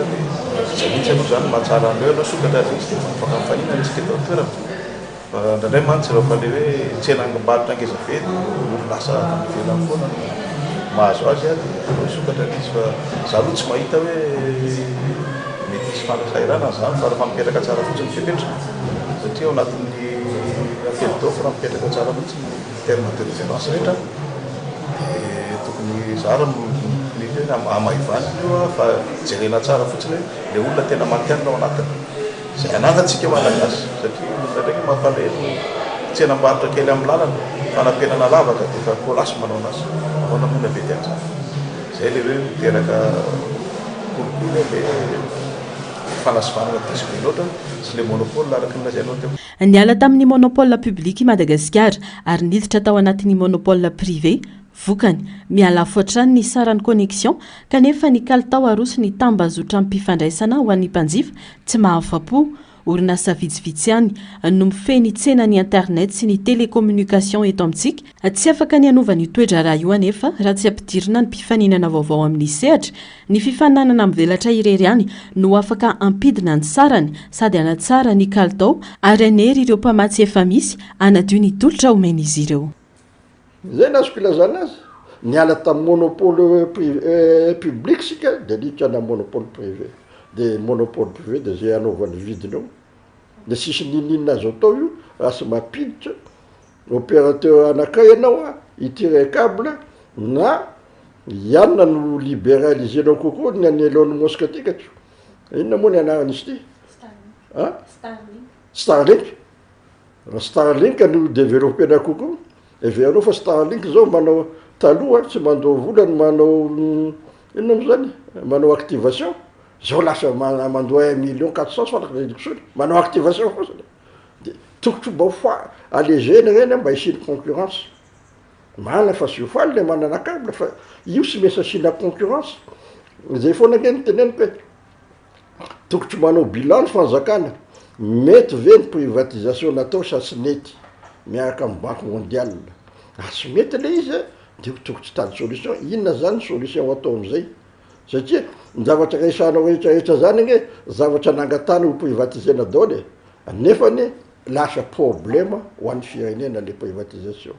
tsy mihitsy aloha zany mahatsara an'ireo anao sokatra izy dia afaka mifanina antsika eto an-toerana fa indraindray mantsy rehefa le hoe tsena mbarotra angezavedy orinasa ivelany foana mahazo azy dia sokatra izy fa za aloha tsy mahita hoe mety misy fanasahirana zany fa rehefa mipetraka tsara fotsiny fipetraka satria ao anatin'ny appel d'offre raha mipetraka tsara fotsiny terme de référence rehetra dia tokony zara amaivany io fa jerena tsara fotsiny hoe le olona tena mantianina ao anatiny izay anatantsika malagasy satria olona ndraiky mampalahelo tsenam-barotra kely amin'ny lalana fanampenana lavaka dia fa kolasy manao anazy ahoana mona be dia an'izany izay le hoe miteraka kolikoly le fanasivanana disque loatra sy le monopole araka ny lazainao teo. Niala tamin'ny monopole public Madagasikara ary niditra tao anatin'ny monopole privé. Vokany miala foatrany ny saran'ny connexion kanefa ny kalitao aroso ny tambazotra mpifandraisana ho an'ny mpanjifa tsy mahafa-po. Orinasa vitsivitsy ihany no mifeny tsena ny internet sy ny télécommunication eto amintsika tsy afaka ny anova ny toedra raha io anefa raha tsy ampidirina ny mpifaninana vaovao amin'ny sehatra ny fifananana mivelatra irery ihany no afaka ampidina ny sarany sady anatsara ny kalitao ary anery ireo mpamatsy efa misy anadio ny tolotra omena izy ireo. Zay na azoko ilazana azy niala tamin'ny monopole public sika dia niditra na monopole privé dia monopole privé dia zay anaovan'ny vidiny ao dia sisy ninina azo atao io raha sy mampiditra opérateur anakay ianao itire câble na ianona no libéralisenao kokoa ny any Elon Musk atikatro inona moa ny anaran'izy ity Starlink no développena kokoa everanao fa Starlink zao manao taloha tsy mandoa volany manao inona mo zany manao activation zao lasa mandoa 1,400,000 manao activation fotsiny de tokotro mba fa allégena reny mba hisiny concurrence mana fa sy faly le manana câble fa io sy mesa sina concurrence zay foana ngeny teneniko tokotro manao bilan fanjakana mety ve ny privatisation natao sa sy nety miaraka amin'ny banque mondiale sy mety le izy de tokotro tady solution inona zany solution atao am'izay satria ny zavatra rehesanao rehetrarehetra zany gne zavatra nangatana ho privatisena daoly nefany lasa problema ho an'ny firenena le privatisation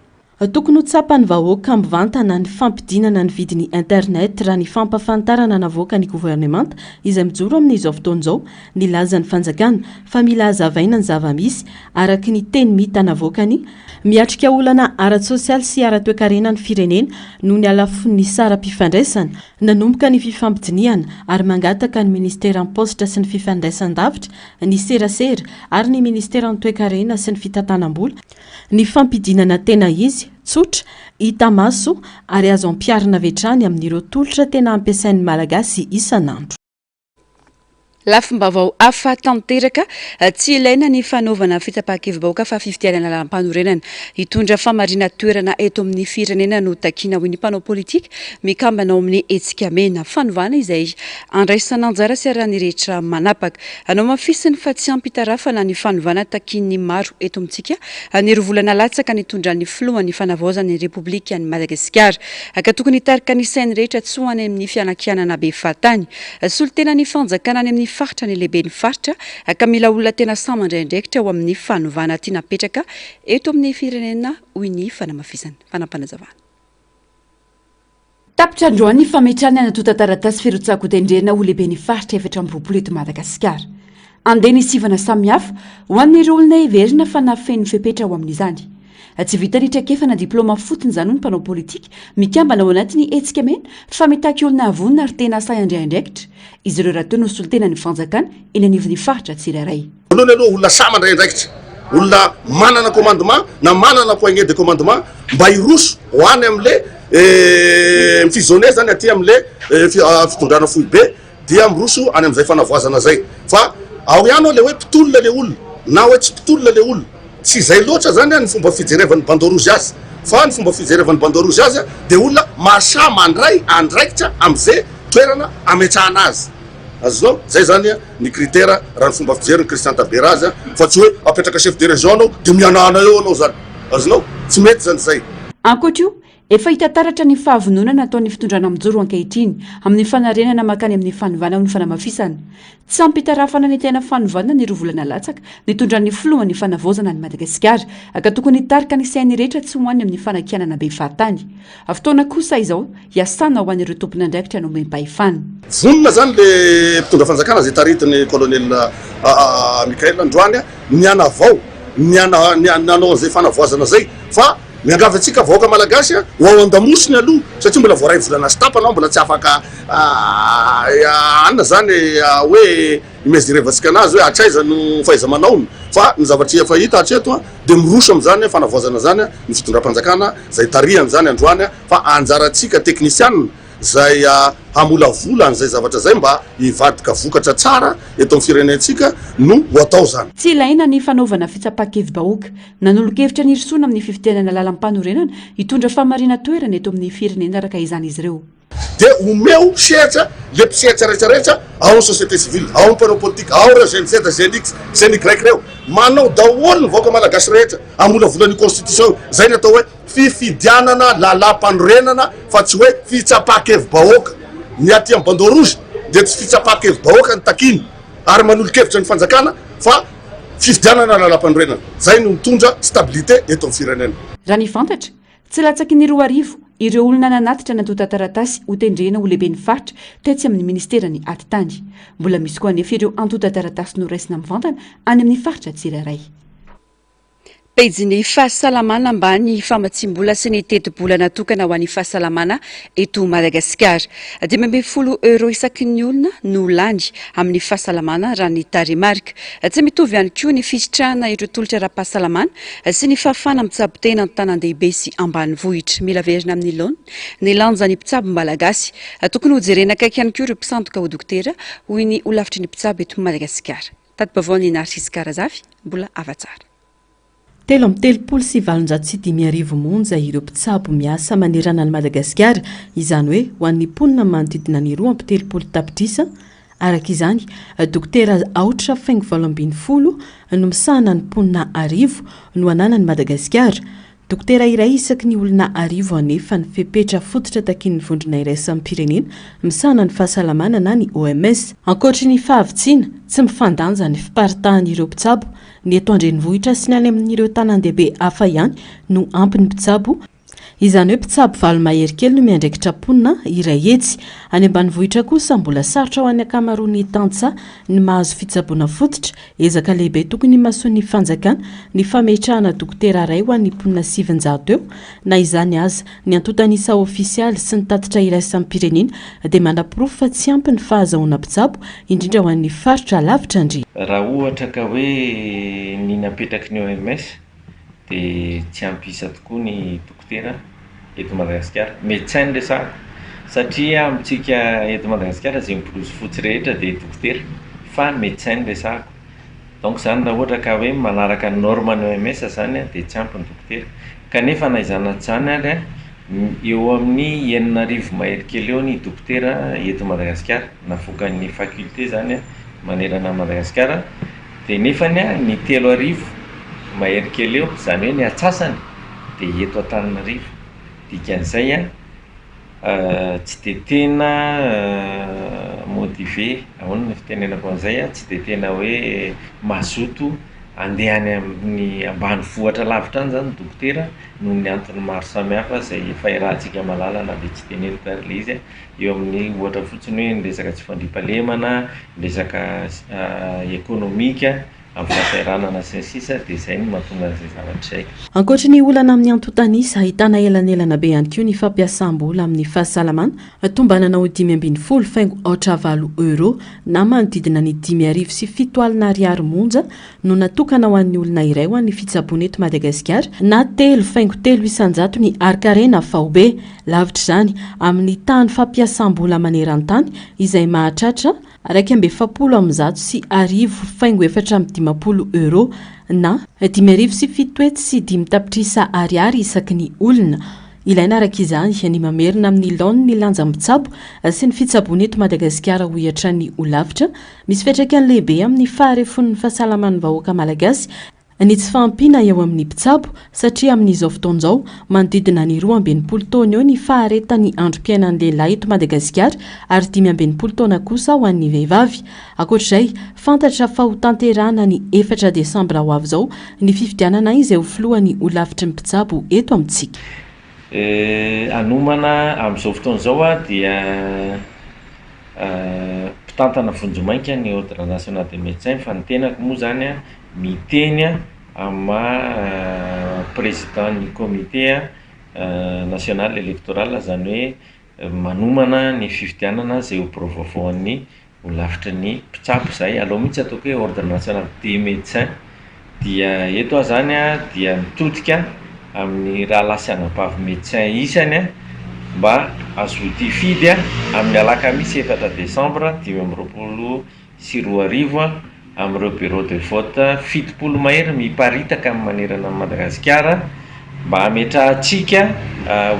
tokony ho tsapany vahoaka mivantana ny fampidinana ny vidiny internet raha ny fampafantarana navoaka ny gouvernemanta izay mijoro amin'izao fotoan'izao nilaza ny fanjakana fa mila hazavaina ny zava-misy araky ny teny mita navoakany miatrika olana ara-tsosialy sy ara-toekarena ny firenena noho ny alafony sara-pifandraisana nanomboka ny fifampidiniana ary mangataka ny ministera ny posta sy ny fifandraisan-davitra ny serasera ary ny ministera ny toekarena sy ny fitantanam-bola ny fampidinana tena izy tsotra hita maso ary azo ampiarina vetrany amin'ireo tolotra tena ampiasain'ny malagasy isan'andro lafimbavao afa tanteraka tsy ilaina ny fanaovana fitapahakevim-bahoaka fa fifidianana lalam-panorenana hitondra famarina toerana eto amin'ny firenena no takina ho ny mpanao politika mikambana ao amin'ny hetsika mena fanovana izay andraisana anjara sy arahany rehetra manapaka anao mafisiny fa tsy ampitarafana ny fanovana takin'ny maro eto amintsika ny rovolana latsaka nitondran'ny filohan'ny fanavaozan'ny repoblika ny Madagasikara ka tokony hitarika ny sainy rehetra tsy ho any amin'ny fianakianana be fatany solotena ny fanjakana any amin'ny faritra ny lehibe ny faritra ka mila olona tena samandraindraikitra ao amin'ny fanovana ty napetraka eto amin'ny firenena hoy ny fanamafisana fanampanazavana tapitra androany fametrany anatota-taratasy firotsako tendrena ho lehibe ny faritra efatra amby eto Madagasikara andeha ny sivana samihafa ho an'ireo olona heverina fa nafeny fepetra ao amin'izany tsy vita nitrakefana diplôma fotony zany ny mpanao politika mikambana ao anatin'ny hetsika mena fa mitaky olona avonina ary tena asay andraindraikitra izy ireo raha teo no solotena ny fanjakana eny anivon'ny faritra tsirairay voalohany aloha olona sama andraindraikitra olona manana commandement na manana poignet de commandement mba hiroso ho any am'le mifizone zany aty am'le fitondrana fohy be dia miroso any am'izay fanavoazana zay fa ao ihany le hoe mpitolona le olona na hoe tsy mpitolona le olona tsy zay loatra zany ny fomba fijerevan'ny bandorouge azy fa ny fomba fijerevan'ny bandorouge azy de olona masha mandray andraikitra am'izay toerana ametrahana azy azonao zay zany ny critère raha ny fomba fijeriny Christian Taubira fa tsy hoe apetraka chef de région anao de mianana eo anao zany azonao tsy mety zany zay ankoatra io efa hitataratra ny fahavononana ataon'ny fitondrana mijoro ankehitriny amin'ny fanarenana makany amin'ny fanovana ny fanamafisana tsy ampitarafana ny tena fanovana ny rovolana latsaka nitondran'ny filohan'ny fanavaozana ny Madagasikara ka tokony hitarika ny sainy rehetra tsy ho any amin'ny fanakianana be fahatany fotoana kosa izao hiasana ho an'ireo tompony andraikitra no mempahefana vonona zany le mpitondra fanjakana zay taritiny colonel Michael Androany niana avao nianao an'izay fanavoazana zay fa miangavatsika vahoaka malagasy ho ao andamosiny aloha satria mbola voaray volana sy tapanao mbola tsy afaka anona zany hoe imezirevatsika anazy hoe atraiza no faiza manaony fa ny zavatra efa hita hatreto de miroso am'zany fanavoazana zany ny fitondram-panjakana zay tariany zany androany fa anjaratsika teknisianina zay hamolavola an'izay zavatra zay mba hivadika vokatra tsara eto amin'ny firenentsika no ho atao zany tsy ilaina ny fanaovana fitsapakevim-bahoaka nanolo-kevitra ny risoana amin'ny fifidianana lalam-panorenana hitondra famarina toerana eto amin'ny firenena araka izany izy ireo de omeo sehatra le mpisehatra rehetrarehetra ao ny société civile ao ny mpanao politika ao reo GNZ GNX GNY reo manao daholo ny vahoaka malagasy rehetra amolavolan'ny constitution zay ny atao hoe fifidianana lalam-panorenana fa tsy hoe fitsapakevim-bahoaka ny aty amin'ny bandorouge de tsy fitsapakevim-bahoaka ny takiny ary manolo-kevitra ny fanjakana fa fifidianana lalam-panorenana zay no mitondra stabilité eto amin'ny firenena raha ny fantatra tsy latsaky ny roa arivo ireo olona nanatitra natota-taratasy ho tendrena ho lehibe ny faritra tetsy amin'ny ministera ny atitany mbola misy koa anefa ireo antota-taratasy no raisina mivantana any amin'ny faritra tsirairay pejy ny fahasalamana ambany famatsim-bola sy ny teti-bola natokana ho an'ny fahasalamana eto Madagasikara. 12 € isaky ny olona no lany amin'ny fahasalamana raha ny taremarika. Tsy mitovy ihany koa ny fisitrahana ireo tolotra ara-pahasalamana sy ny fahafana mitsabo tena an-tanan-dehibe sy ambanivohitra. Mila verina amin'ny laona ny lanja ny mpitsabo malagasy. Tokony ho jerena akaiky ihany koa ireo mpisandoka ho dokotera hoy ny olavitry ny mpitsabo eto Madagasikara. Tati-baovao Narcisse Karazafy, mbola avatsara. 3,7 monja ireo mpitsabo miasa manerana any Madagasikara, izany hoe ho an'ny mponina manodidina ny 2.7 tapitrisa. Araka izany, dokotera Aotra Faingo 20 no misahana ny mponina 10 no ananany Madagasikara. Dokotera iray isaky ny olona 10 anefa ny fepetra fototra takin'ny vondrona iraisam-pirenena misahana ny fahasalamana na ny OMS. Ankoatry ny fahavitsina, tsy mifandanja ny fiparitahan'ireo mpitsabo, ny eto andrenivohitra sy ny any amin'ireo tanan-dehibe hafa ihany no ampy ny mpitsabo. Izany hoe mpitsabo valo mahery kely no miandraikitra mponina iray etsy. Any ambanivohitra kosa mbola sarotra ho an'ny ankamaroan'ny tantsa ny mahazo fitsaboana fototra. Ezaka lehibe tokony mahasoa ny fanjakana ny fametrahana dokotera iray ho an'ny mponina 700 eo. Na izany aza ny antotanisa ofisialy sy ny tatitra iraisam-pirenena dia manam-pirofo fa tsy ampy ny fahazahoana mpitsabo indrindra ho an'ny faritra lavitra indrindra. Raha ohatra ka hoe ny napetraky ny OMS dia tsy ampisa tokoa ny dokotera eto Madagasikara. Médecin resaka satria amintsika eto Madagasikara izay mipiloso fotsy rehetra dia dokotera fa médecin resaka. Donc zany raha ohatra ka hoe manaraka ny norme ny OMS zany dia tsy ampy ny dokotera. Kanefa na izany zany ary eo amin'ny 9,000 mahery kely eo ny dokotera eto Madagasikara navoakan'ny faculté zany manerana Madagasikara, dia nefany ny 3,000 mahery kely eo zany hoe ny atsasany dia eto Antananarivo. Dikan'izay tsy dia tena motivé, ahoana ny fitenenako an'izay, tsy dia tena hoe mazoto andeha any amin'ny ambanivohitra lavitra any zany dokotera noho ny antony maro samihafa izay efa irahantsika malala na dia tsy teneniko ary le izy eo amin'ny ohatra fotsiny hoe ny resaka tsy fandriampahalemana, ny resaka ekonomika amin'ny fahasahiranana sy ny sisa, dia izay no mahatonga an'izay zavatra izay. Ankoatra ny olana amin'ny antotanisa, ahitana elanelana be ihany koa ny fampiasam-bola amin'ny fahasalamana. Tombanana ho 520 faingo 8 na manodidina ny 5,000 sy 7 ariary monja no natokana ho an'ny olona iray ho an'ny fitsaboana eto Madagasikara, na 3,300 ny arkarena faobe. Lavitra izany amin'ny tany fampiasam-bola maneran-tany izay mahatratra 270 sy 1,450 € na 5,000 sy 7 sy 5 tapitrisa ariary isaky ny olona. Ilaina araka izany ny mamerina amin'ny laona ny lanja mitsabo sy ny fitsaboana eto Madagasikara ho hiatra ny olavitra. Misy fiantraikany lehibe amin'ny faharefon'ny fahasalaman'ny vahoaka malagasy ny tsy fahampiana eo amin'ny mpitsabo, satria amin'izao fotoan'izao manodidina ny 12 taona eo ny faharetan'ny androm-piainan'ny lehilahy eto Madagasikara ary 15 taona kosa ho an'ny vehivavy. Ankoatr'izay, fantatra fa ho tanterahana ny 4 Desambra ho avy izao ny fifidianana izay ho filohan'ny olavitry ny mpitsabo eto amintsika. Anomana amin'izao fotoan'izao dia mpitantana vonjomainka ny Ordre National des Médecins, fa ny tenako moa zany miteny ama président ny comité national électoral, zany hoe manomana ny fifidianana izay ho provovoan'ny olavitry ny mpitsabo izay. Aloha mihitsy ataoko hoe Ordre National des Médecins, dia eto zany dia mitodika amin'ny raha lasanam-pavy médecin isany mba azoty fidy amin'ny alakamisy 4 Desambra 2022 amin'ireo bureau de vote 70 mahery miparitaka amin'ny manerana Madagasikara mba hametrahantsika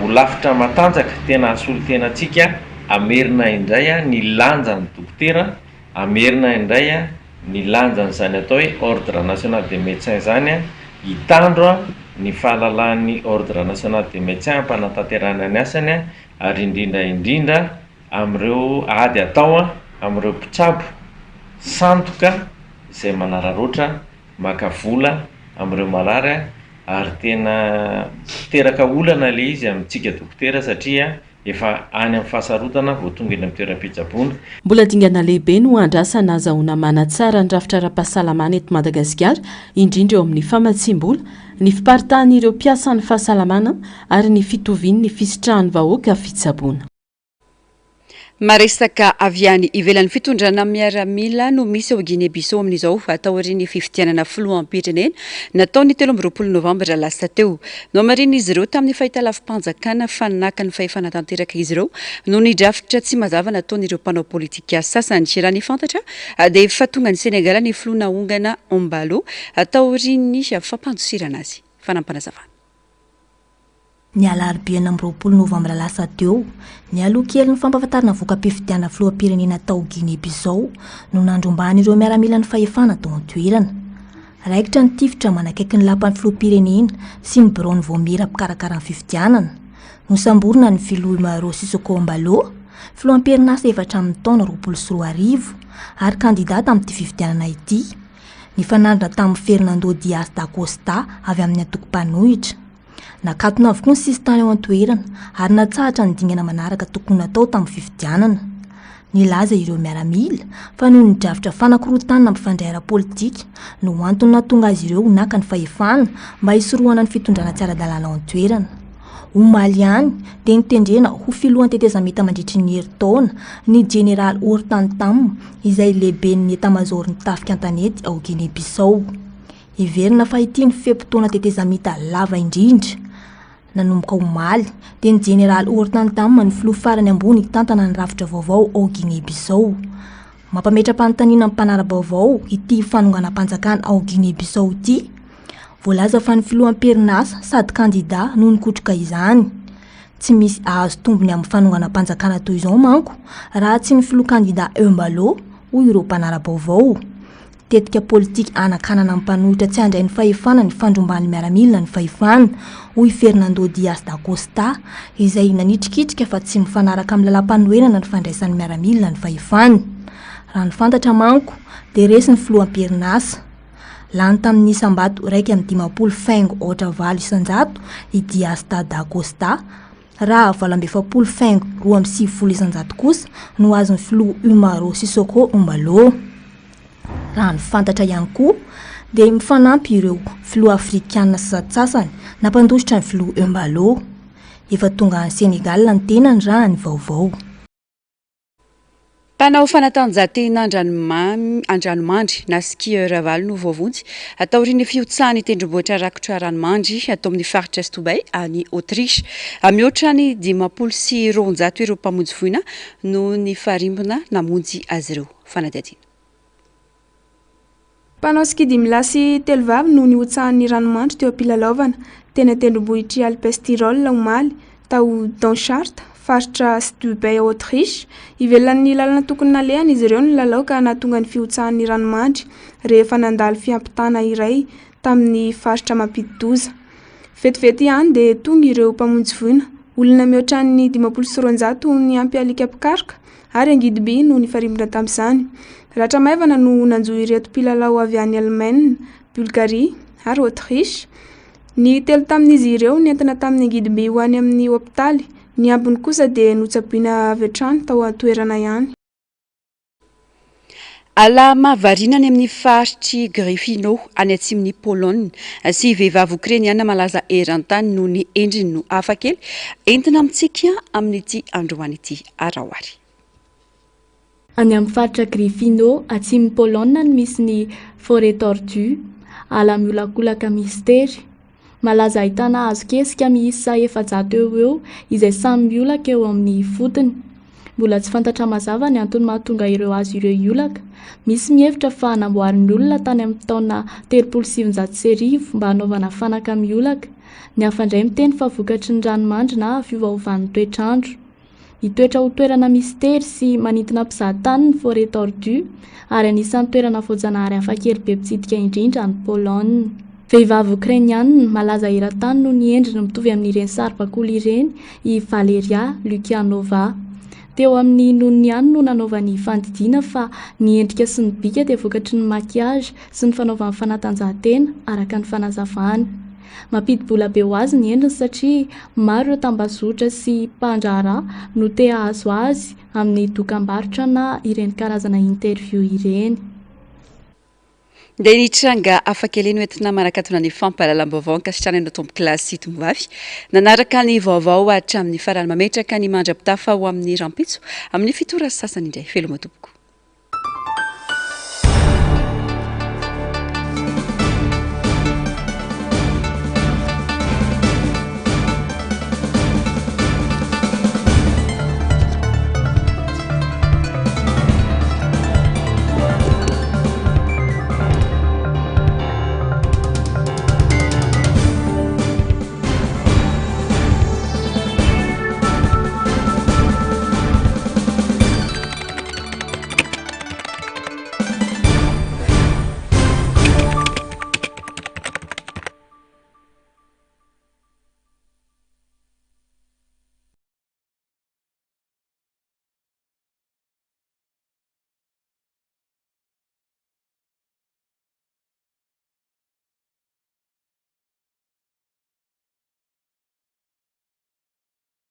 ho lavitra matanjaka, tena asolo tena antsika, amerina indray ny lanjan'ny dokotera, amerina indray ny lanjan'izany atao hoe Ordre National des Médecins zany hitandro ny fahalalan'ny Ordre National des Médecins ampanantanterana ny asany ary indrindra amin'ireo ady atao amin'ireo mpitsabo sandoka izay manararoatra maka vola amin'ireo marary ary tena teraka olana le izy amintsika dokotera satria efa any amin'ny fahasarotana vao tonga eny amin'ny toeram-pitsaboana. Mbola dingana lehibe no andrasana azahoana manatsara ny rafitra ara-pahasalamana eto Madagasikara indrindra eo amin'ny famatsim-bola ny fiparitahan'ireo mpiasan'ny fahasalamana ary ny fitoviany ny fisitrahany vahoaka fitsaboana. Maresaka avy any ivelan'ny fitondrana miaramila no misy ao Guinée-Bissau amin'izao atao ny fifidianana filoham-pirenena nataony 13 Novambra lasa teo. No mariny izy ireo tamin'ny fahitalavim-panjakana fananaka ny fahefanatanteraka izy ireo no nidrafitra tsy mazava nataon'ireo mpanao politika sasany. Raha ny fantatra dia efa tonga ny Senegal ny filoha ongana Ombalo ataoriny fampandosirana azy. Fanampanazavana. Ny alarobia amby 20 Novambra lasa teo, ny aloha kely ny fampahafantarana voka-pifidiana filoham-pirenena tao Guinée-Bissau no nandrombany ireo miaramila ny fahefana tao an-toerana. Raikitra ny tifitra manakaiky ny lapan'ny filoham-pirenena sy ny bureau-ny voamira mpikarakara ny fifidianana. Nosamborina ny filoha Umaro Sissoco Embalo, filoham-pirenasa efatra amin'ny taona 2024 ary kandidata amin'ity fifidianana ity. Ny fanandrina tamin'ny Fernando Dias da Costa avy amin'ny antoko-panohitra. Nakatona avokoa ny sisy tany ao an-toerana ary natsahatra ny dingana manaraka tokony natao tamin'ny fifidianana. Nilaza ireo miaramila fa noho ny drafitra fanakorotanana mifandray ara-politika no antony nahatonga azy ireo naka ny fahefana mba hisorohana ny fitondrana tsy ara-dalàna ao an-toerana. Omaly ihany dia nitendrena ho filohan'ny tetezamita mandritry ny herintaona ny General Hortan Tam izay lehibe ny etamajoro ny tafika an-tanety ao Guinée-Bissau. Iverina fa ity ny fepotona tetezamita lava indrindra. Nanomboka Omaly dia ny General Hortan Tam ny filoha farany ambony tantana ny rafitra vaovao ao Guinée-Bissau. Mampametra-panontaniana amin'ny mpanara-baovao ity fanonganam-panjakana ao Guinée-Bissau ity. Voalaza fa ny filoham-pirenasa sady kandida noho nikotroka izany. Tsy misy ahazo tombony amin'ny fanonganam-panjakana toy izao manko raha tsy ny filoha kandida Embalo hoy ireo mpanara-baovao. Tetika politika anakanana amin'ny mpanohitra tsy handray ny fahefana ny fandrombany miaramila ny fahefana hoy Fernando Dias da Costa izay nanitrikitrika fa tsy mifanaraka amin'ny lalam-panohenana ny fandraisan'ny miaramila ny fahefana. Raha ny fantatra manko dia resy ny filoham-pirenasa. Lany tamin'ny isam-bato raika amin'ny 50 faingo ohatra valo isan-jato i Dias da Costa, raha 70 faingo 2.9 isan-jato kosa no azon'ny filoha Umaro Sissoco Embalo. Raha ny fantatra ihany koa dia mifanampy ireo filoha afrikanina sasany nampandositra ny filoha Embalo. Efa tonga any Senegal ny tenany raha ny vaovao. Mpanao fanatanjahantena Andranomandry na skieur avaly no voavonjy ataorian'ny fiotsahany tendrombohitra rakotra ranomandry atao amin'ny faritra Stobay any Autriche. Mihoatra ny 50 ireo mpamonjy voina no ny farimbona namonjy azy ireo. Fanadihadiana. Mpanao ski dimy lasy telo vavy no niotsahan'ny ranomandry teo am-pilalaovana tena tendrombohitry Alpes Tyrol Omaly tao Donchart faritra Stubay Autriche. Ivelan'ny lalana tokony nalehana izy ireo ny lalao ka nahatonga ny fiotsahan'ny ranomandry rehefa nandalo fiampitana iray tamin'ny faritra Mampidi-doza. Vetivety ihany dia tonga ireo mpamonjy voina. Olona mihoatra ny 50 ny ampy alika pikaroka ary angidiby no ny farimbona tamin'izany. Ratra maivana no nanjoy ireto mpilalao avy any Allemagne, Bulgarie ary Autriche. Ny telo tamin'izy ireo nentina tamin'ny angidiby ho any amin'ny hopitaly. Ny ambiny kosa dia notsapiana avy hatrany tao an-toerana ihany. Alama varinany amin'ny faritry Gryffindor any atsimon'ny Pologne sy vehivavy Ukrainiana malaza eran-tany noho ny endriny no hafakely entina amintsika amin'ity androany ity arahoary. Any amin'ny faritra Gryffindor atsimon'ny Pologne misy ny Forêt Tortue, ala miolakolaka mistery. Malaza ahitana hazo kesika miisa 700 eo izay samy miolaka eo amin'ny fotony. Mbola tsy fantatra mazava ny antony mahatonga ireo hazo ireo iolaka. Misy mihevitra fa namboarin'ny olona tany amin'ny taona 1700 mba hanaovana fanaka miolaka. Ny hafandray miteny fa vokatry ny ranomandry na fiovaovan'ny toetrandro. Hitoetra ho toerana mistery sy manintona mpizahatany ny Forêt Tortue ary anisan'ny toerana voajanahary hafakely be mpitsidika indrindra ny Pologne. Vehivavy Ukrainiana malaza eran-tany no ny endriny mitovy amin'ireny saribakoly ireny i Valeria Lukianova. Teo amin'ny nonony ihany no nanaovany fandidiana fa ny endrika sy ny bika dia vokatry ny makiazy sy ny fanaovany fanatanjahantena araka ny fanazavany. Mampidi-bola be ho azy ny endriny satria maro ireo tambazotra sy mpandraharaha no te hahazo azy amin'ny dokam-barotra na ireny karazana interview ireny. dia nitranga afaka eleny hoentina marakatona ny fampahalalam-baovao ankasitrana na tombo klasy tombovavy nanaraka ny vaovao hatramin'ny farany mametraka ny mandrapitafa ho amin'ny rampitso amin'ny fitora sasany indray felomatoboko